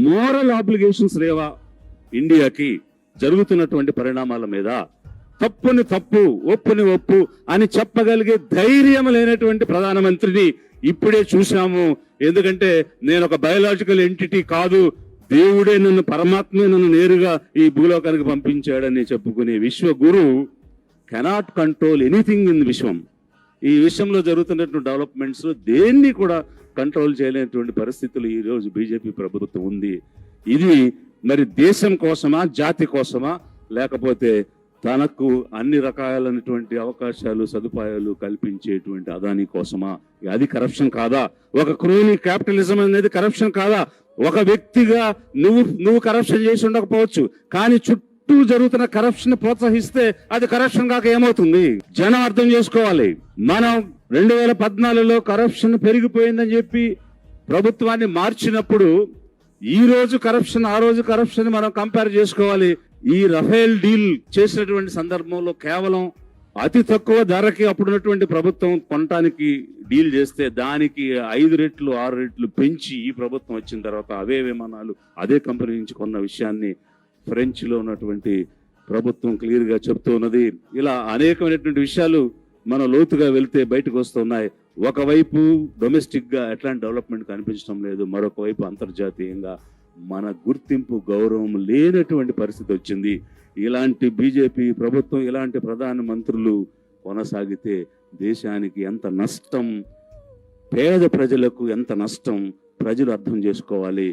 Moral obligations లేవా ఇండియాకి జరుగుతున్నటువంటి పరిణామాల మీద? తప్పుని తప్పు, ఒప్పుని ఒప్పు అని చెప్పగలిగే ధైర్యం లేనటువంటి ప్రధానమంత్రిని ఇప్పుడే చూశాము. ఎందుకంటే నేను ఒక బయోలాజికల్ ఎంటిటీ కాదు, దేవుడే నన్ను, పరమాత్మే నన్ను నేరుగా ఈ భూలోకానికి పంపించాడని చెప్పుకునే Vishwaguru cannot control anything in విశ్వం. ఈ విషయంలో జరుగుతున్నటువంటి డెవలప్మెంట్స్ దేన్ని కూడా కంట్రోల్ చేయలేనటువంటి పరిస్థితులు ఈ రోజు బీజేపీ ప్రభుత్వం ఉంది. ఇది మరి దేశం కోసమా, జాతి కోసమా, లేకపోతే తనకు అన్ని రకాలైనటువంటి అవకాశాలు, సదుపాయాలు కల్పించేటువంటి అదాని కోసమా? అది కరప్షన్ కాదా? ఒక క్రోనీ క్యాపిటలిజం అనేది కరప్షన్ కాదా? ఒక వ్యక్తిగా నువ్వు కరప్షన్ చేసి ఉండకపోవచ్చు, కానీ చుట్టూ జరుగుతున్న కరప్షన్ ప్రోత్సహిస్తే అది కరప్షన్ కాక ఏమవుతుంది? జనం అర్థం చేసుకోవాలి. మనం 2014లో కరప్షన్ పెరిగిపోయిందని చెప్పి ప్రభుత్వాన్ని మార్చినప్పుడు ఈ రోజు కరప్షన్, ఆ రోజు కరప్షన్ మనం కంపేర్ చేసుకోవాలి. ఈ రఫేల్ డీల్ చేసినటువంటి సందర్భంలో కేవలం అతి తక్కువ ధరకి అప్పుడున్నటువంటి ప్రభుత్వం కొనటానికి డీల్ చేస్తే దానికి 5 రెట్లు 6 రెట్లు పెంచి ఈ ప్రభుత్వం వచ్చిన తర్వాత అవే విమానాలు అదే కంపెనీ నుంచి కొన్న విషయాన్ని ఫ్రెంచ్ లో ఉన్నటువంటి ప్రభుత్వం క్లియర్ గా చెప్తూ ఉన్నది. ఇలా అనేకమైనటువంటి విషయాలు మనం లోతుగా వెళ్తే బయటకు వస్తున్నాయి. ఒకవైపు డొమెస్టిక్ గా ఎట్లాంటి డెవలప్మెంట్ కనిపించడం లేదు, మరొక వైపు అంతర్జాతీయంగా మన గుర్తింపు, గౌరవం లేనటువంటి పరిస్థితి వచ్చింది. ఇలాంటి బీజేపీ ప్రభుత్వం, ఇలాంటి ప్రధానమంత్రులు కొనసాగితే దేశానికి ఎంత నష్టం, పేద ప్రజలకు ఎంత నష్టం ప్రజలు అర్థం చేసుకోవాలి.